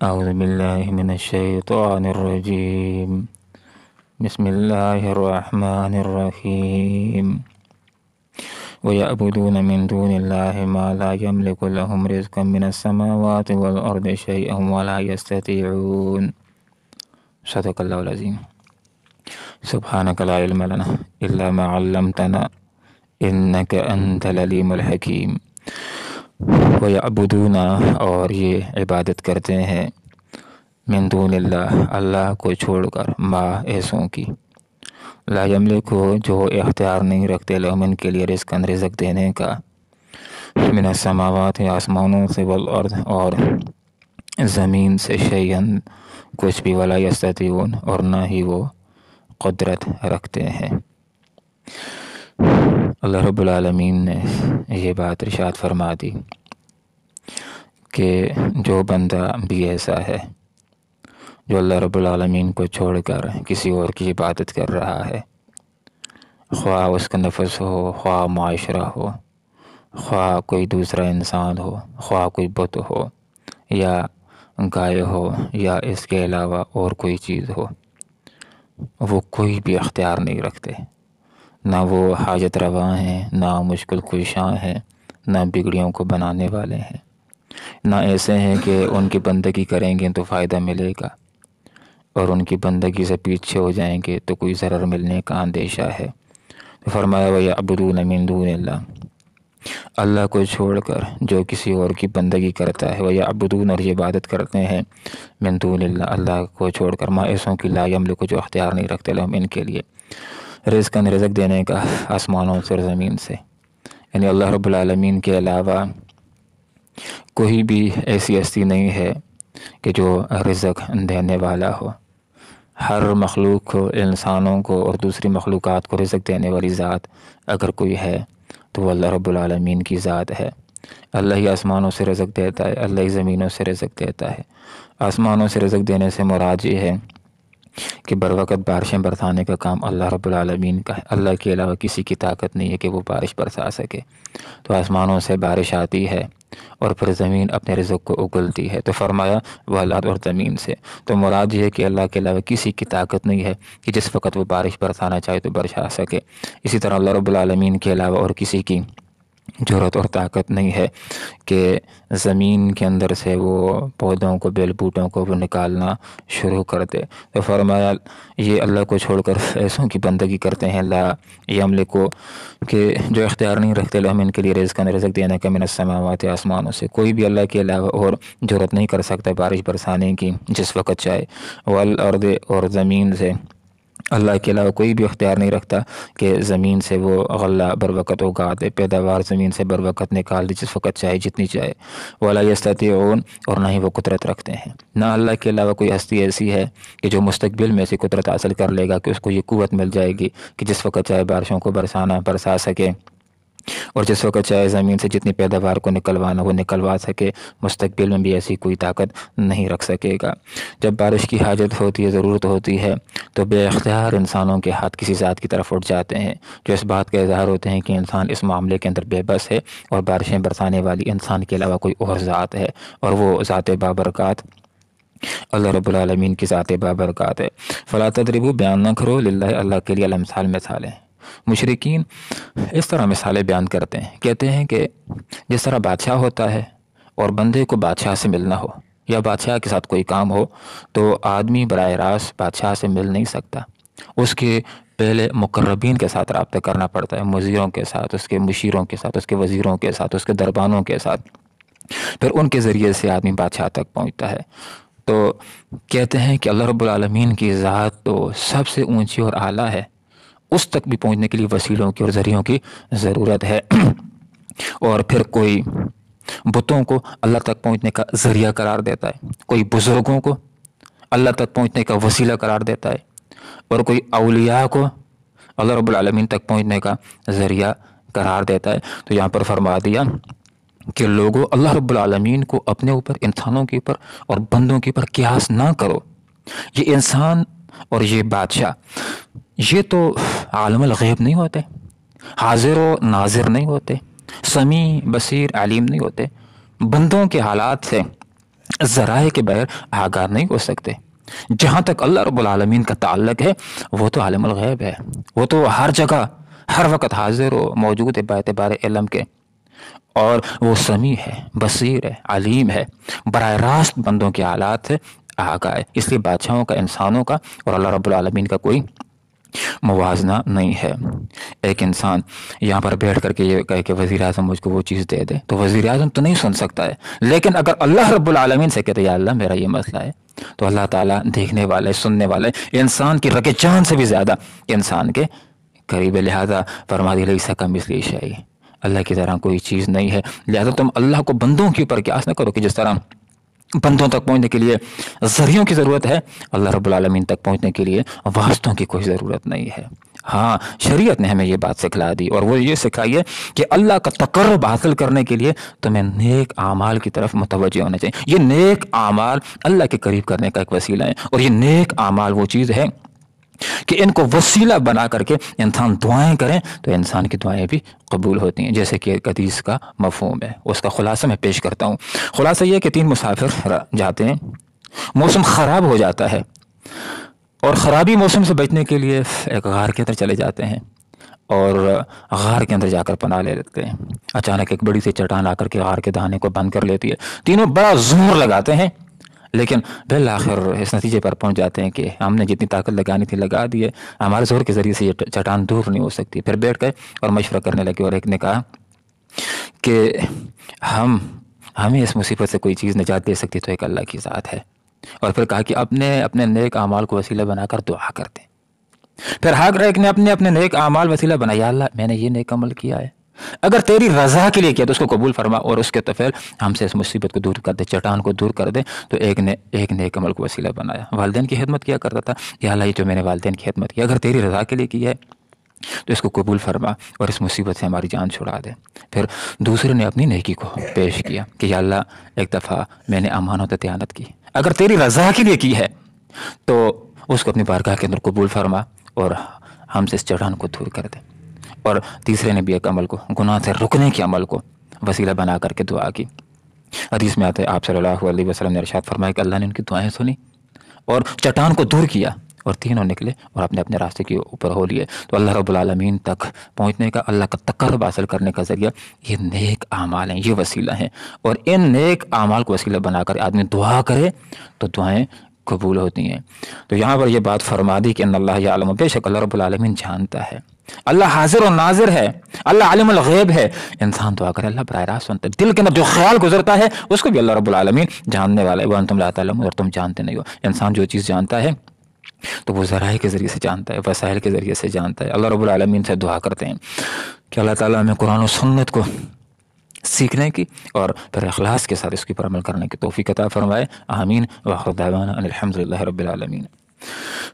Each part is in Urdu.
أعوذ بالله من الشيطان الرجيم. بسم الله الرحمن الرحيم. ويعبدون من دون الله ما لا يملك لهم رزقا من السماوات والأرض شيئا ولا يستطيعون. صدق الله العظيم. سبحانك لا علم لنا إلا ما علمتنا إنك أنت العليم الحكيم. وَيَعْبُدُونَ اور یہ عبادت کرتے ہیں من دون اللہ اللہ کو چھوڑ کر ما ایسوں کی لا یملک جو اختیار نہیں رکھتے لهم ان کے لیے رزق دینے کا من السماوات آسمانوں سے والارض اور زمین سے شیئن کچھ بھی ولا یستطیعون اور نہ ہی وہ قدرت رکھتے ہیں۔ اللہ رب العالمین نے یہ بات ارشاد فرما دی کہ جو بندہ بھی ایسا ہے جو اللہ رب العالمین کو چھوڑ کر کسی اور کی عبادت کر رہا ہے، خواہ اس کا نفس ہو، خواہ معاشرہ ہو، خواہ کوئی دوسرا انسان ہو، خواہ کوئی بت ہو یا گائے ہو یا اس کے علاوہ اور کوئی چیز ہو، وہ کوئی بھی اختیار نہیں رکھتے، نہ وہ حاجت روا ہیں، نہ مشکل کشاں ہیں، نہ بگڑیوں کو بنانے والے ہیں، نہ ایسے ہیں کہ ان کی بندگی کریں گے تو فائدہ ملے گا اور ان کی بندگی سے پیچھے ہو جائیں گے تو کوئی ضرر ملنے کا اندیشہ ہے۔ تو فرمایا وَيَعْبُدُونَ مِن دُونِ اللَّهِ، اللہ کو چھوڑ کر جو کسی اور کی بندگی کرتا ہے، وَيَعْبُدُونَ اور یہ عبادت کرتے ہیں مِن دُونِ اللَّهِ اللہ کو چھوڑ کر ما ایسوں کی لا یملک جو اختیار نہیں رکھتے لهم ان کے لیے رزق دینے کا آسمانوں سے اور زمین سے، یعنی اللہ رب العالمین کے علاوہ کوئی بھی ایسی ہستی نہیں ہے کہ جو رزق دینے والا ہو۔ ہر مخلوق کو، انسانوں کو اور دوسری مخلوقات کو رزق دینے والی ذات اگر کوئی ہے تو وہ اللہ رب العالمین کی ذات ہے۔ اللہ ہی آسمانوں سے رزق دیتا ہے، اللہ ہی زمینوں سے رزق دیتا ہے۔ آسمانوں سے رزق دینے سے مراد یہ ہے کہ بر وقت بارشیں برسانے کا کام اللہ رب العالمین کا ہے، اللہ کے علاوہ کسی کی طاقت نہیں ہے کہ وہ بارش برسا سکے۔ تو آسمانوں سے بارش آتی ہے اور پھر زمین اپنے رزق کو اگلتی ہے، تو فرمایا والارض اور زمین سے، تو مراد یہ ہے کہ اللہ کے علاوہ کسی کی طاقت نہیں ہے کہ جس وقت وہ بارش برسانا چاہے تو برسا سکے۔ اسی طرح اللہ رب العالمین کے علاوہ اور کسی کی جرأت اور طاقت نہیں ہے کہ زمین کے اندر سے وہ پودوں کو، بیل بوٹوں کو وہ نکالنا شروع کر دے۔ تو فرمایا یہ اللہ کو چھوڑ کر ایسوں کی بندگی کرتے ہیں لا یملکو کہ جو اختیار نہیں رکھتے لهم ان کے لیے رزق دینے کا من السماوات آسمانوں سے، کوئی بھی اللہ کے علاوہ اور جرأت نہیں کر سکتا بارش برسانے کی جس وقت چاہے، والارض اور زمین سے اللہ کے علاوہ کوئی بھی اختیار نہیں رکھتا کہ زمین سے وہ غلہ بر وقت اگا دے، پیداوار زمین سے بر وقت نکال دے جس وقت چاہے جتنی چاہے، ولا یستطیعون اور نہ ہی وہ قدرت رکھتے ہیں۔ نہ اللہ کے علاوہ کوئی ہستی ایسی ہے کہ جو مستقبل میں ایسی قدرت حاصل کر لے گا کہ اس کو یہ قوت مل جائے گی کہ جس وقت چاہے بارشوں کو برسا سکے اور جس وقت چاہے زمین سے جتنی پیداوار کو نکلوانا وہ نکلوا سکے۔ مستقبل میں بھی ایسی کوئی طاقت نہیں رکھ سکے گا۔ جب بارش کی حاجت ہوتی ہے، ضرورت ہوتی ہے، تو بے اختیار انسانوں کے ہاتھ کسی ذات کی طرف اٹھ جاتے ہیں جو اس بات کا اظہار ہوتے ہیں کہ انسان اس معاملے کے اندر بے بس ہے اور بارشیں برسانے والی انسان کے علاوہ کوئی اور ذات ہے اور وہ ذات بابرکات اللہ رب العالمین کی ذات بابرکات ہے۔ فلا تضربوا بیان نہ کرو للہ اللہ کے لیے الامثال مثالیں۔ مشرکین اس طرح مثالیں بیان کرتے ہیں، کہتے ہیں کہ جس طرح بادشاہ ہوتا ہے اور بندے کو بادشاہ سے ملنا ہو یا بادشاہ کے ساتھ کوئی کام ہو تو آدمی براہ راست بادشاہ سے مل نہیں سکتا، اس کے پہلے مقربین کے ساتھ رابطہ کرنا پڑتا ہے، مزیروں کے ساتھ، اس کے مشیروں کے ساتھ، اس کے وزیروں کے ساتھ، اس کے دربانوں کے ساتھ، پھر ان کے ذریعے سے آدمی بادشاہ تک پہنچتا ہے۔ تو کہتے ہیں کہ اللہ رب العالمین کی ذات تو سب سے اونچی اور اعلیٰ ہے، اس تک بھی پہنچنے کے لیے وسیلوں کی اور ذریعوں کی ضرورت ہے، اور پھر کوئی بتوں کو اللہ تک پہنچنے کا ذریعہ قرار دیتا ہے، کوئی بزرگوں کو اللہ تک پہنچنے کا وسیلہ قرار دیتا ہے، اور کوئی اولیاء کو اللہ رب العالمین تک پہنچنے کا ذریعہ قرار دیتا ہے۔ تو یہاں پر فرما دیا کہ لوگوں اللہ رب العالمین کو اپنے اوپر، انسانوں کے اوپر اور بندوں کے اوپر قیاس نہ کرو۔ یہ انسان اور یہ بادشاہ یہ تو عالم الغیب نہیں ہوتے، حاضر و ناظر نہیں ہوتے، سمیع بصیر علیم نہیں ہوتے، بندوں کے حالات سے ذرائع کے بغیر آگاہ نہیں ہو سکتے۔ جہاں تک اللہ رب العالمین کا تعلق ہے وہ تو عالم الغیب ہے، وہ تو ہر جگہ ہر وقت حاضر و موجود ہے باعتبار علم کے، اور وہ سمیع ہے، بصیر ہے، علیم ہے، براہ راست بندوں کے حالات سے آگاہ ہے۔ اس لیے بادشاہوں کا، انسانوں کا اور اللہ رب العالمین کا کوئی موازنہ نہیں ہے۔ ایک انسان یہاں پر بیٹھ کر کے یہ کہے کہ وزیر اعظم مجھ کو وہ چیز دے دے، تو وزیر اعظم تو نہیں سن سکتا ہے، لیکن اگر اللہ رب العالمین سے کہتے یا اللہ میرا یہ مسئلہ ہے، تو اللہ تعالیٰ دیکھنے والے، سننے والے، انسان کی رگ جان سے بھی زیادہ انسان کے قریب ہے۔ لہٰذا فرما دی لیس کمثلہ شیء، اللہ کی طرح کوئی چیز نہیں ہے، لہٰذا تم اللہ کو بندوں کے اوپر قیاس نہ کرو کہ جس طرح بندوں تک پہنچنے کے لیے ذریعوں کی ضرورت ہے، اللہ رب العالمین تک پہنچنے کے لیے واسطوں کی کوئی ضرورت نہیں ہے۔ ہاں، شریعت نے ہمیں یہ بات سکھلا دی، اور وہ یہ سکھائی ہے کہ اللہ کا تقرب حاصل کرنے کے لیے تمہیں نیک اعمال کی طرف متوجہ ہونا چاہیے۔ یہ نیک اعمال اللہ کے قریب کرنے کا ایک وسیلہ ہے، اور یہ نیک اعمال وہ چیز ہے کہ ان کو وسیلہ بنا کر کے انسان دعائیں کریں تو انسان کی دعائیں بھی قبول ہوتی ہیں، جیسے کہ ایک حدیث کا مفہوم ہے۔ اس کا خلاصہ میں پیش کرتا ہوں۔ خلاصہ یہ کہ 3 مسافر جاتے ہیں، موسم خراب ہو جاتا ہے، اور خرابی موسم سے بچنے کے لیے ایک غار کے اندر چلے جاتے ہیں، اور غار کے اندر جا کر پناہ لے لیتے ہیں۔ اچانک ایک بڑی سی چٹان آ کر کے غار کے دہانے کو بند کر لیتی ہے۔ تینوں بڑا زور لگاتے ہیں، لیکن بالآخر اس نتیجے پر پہنچ جاتے ہیں کہ ہم نے جتنی طاقت لگانی تھی لگا دی ہے، ہمارے زور کے ذریعے سے یہ چٹان دور نہیں ہو سکتی۔ پھر بیٹھ گئے اور مشورہ کرنے لگے، اور ایک نے کہا کہ ہمیں اس مصیبت سے کوئی چیز نجات دے سکتی تو ایک اللہ کی ذات ہے، اور پھر کہا کہ اپنے نیک اعمال کو وسیلہ بنا کر دعا کرتے ہیں۔ پھر ہر ایک نے اپنے نیک اعمال وسیلہ بنا، یا اللہ میں نے یہ نیک عمل کیا ہے، اگر تیری رضا کے لیے کیا تو اس کو قبول فرما، اور اس کے طفیل ہم سے اس مصیبت کو دور کر دے، چٹان کو دور کر دے۔ تو ایک نے ایک نیک عمل کو وسیلہ بنایا، والدین کی خدمت کیا کرتا تھا، یا اللہ یہ جو میں نے والدین کی خدمت کی اگر تیری رضا کے لیے کی ہے تو اس کو قبول فرما اور اس مصیبت سے ہماری جان چھڑا دے۔ پھر دوسرے نے اپنی نیکی کو پیش کیا کہ یا اللہ ایک دفعہ میں نے امانت و دیانت کی، اگر تیری رضا کے لیے کی ہے تو اس کو اپنی بارگاہ کے اندر قبول فرما اور ہم سے اس چٹان کو دور کر دے۔ اور تیسرے نے بھی ایک عمل کو، گناہ سے رکنے کے عمل کو وسیلہ بنا کر کے دعا کی۔ حدیث میں آتے آپ صلی اللہ علیہ وسلم نے ارشاد فرمایا کہ اللہ نے ان کی دعائیں سنی اور چٹان کو دور کیا، اور تینوں نکلے اور اپنے راستے کے اوپر ہو لیے۔ تو اللہ رب العالمین تک پہنچنے کا، اللہ کا تقرب حاصل کرنے کا ذریعہ یہ نیک اعمال ہیں، یہ وسیلہ ہیں، اور ان نیک اعمال کو وسیلہ بنا کر آدمی دعا کرے تو دعائیں قبول ہوتی ہیں۔ تو یہاں پر یہ بات فرما دی کہ ان اللہ یعلم، بے شک اللہ رب العالمین جانتا ہے، اللہ حاضر و ناظر ہے، اللہ عالم الغیب ہے۔ انسان دعا کرے اللہ براہ راست سنتا ہے، دل کے اندر جو خیال گزرتا ہے اس کو بھی اللہ رب العالمین جاننے والا ہے۔ وانتم لا تعلمون، اور تم جانتے نہیں ہو۔ انسان جو چیز جانتا ہے تو وہ ذرائع کے ذریعے سے جانتا ہے، وسائل کے ذریعے سے جانتا ہے۔ اللہ رب العالمین سے دعا کرتے ہیں کہ اللہ تعالیٰ ہمیں قرآن و سنت کو سیکھنے کی اور پھر اخلاص کے ساتھ اس کے پر عمل کرنے کی توفیق عطا فرمائے۔ آمین۔ وآخر دعوانا ان الحمد للہ رب العالمین۔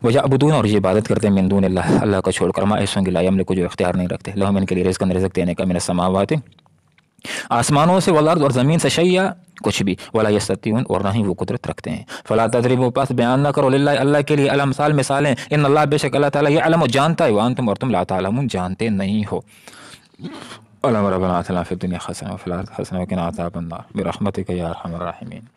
وَيَعْبُدُونَ، اور یہ عبادت کرتے ہیں من دون اللہ، اللہ کا چھوڑ کر، ما ایسوں کی لا یملک، جو اختیار نہیں رکھتے، لہم ان کے لیے رزقاً، رزق دینے کا، من السماوات، آسمانوں سے، والارض، اور زمین سے، شیئا، کچھ بھی، ولا یستطیعون، اور نہ ہی وہ قدرت رکھتے ہیں۔ فلا تضربوا، پس بیان نہ کرو، للہ، اللہ کے لیے، الامثال، مثالیں، ان اللہ، بے شک اللہ تعالیٰ، یعلم، جانتا ہے، وانتم، اور تم، لا تعلمون، جانتے نہیں ہو۔ اللہم ربنا آتنا فی الدنیا حسنہ وفی الآخرۃ حسنہ وقنا عذاب النار برحمتک یا ارحم الراحمین۔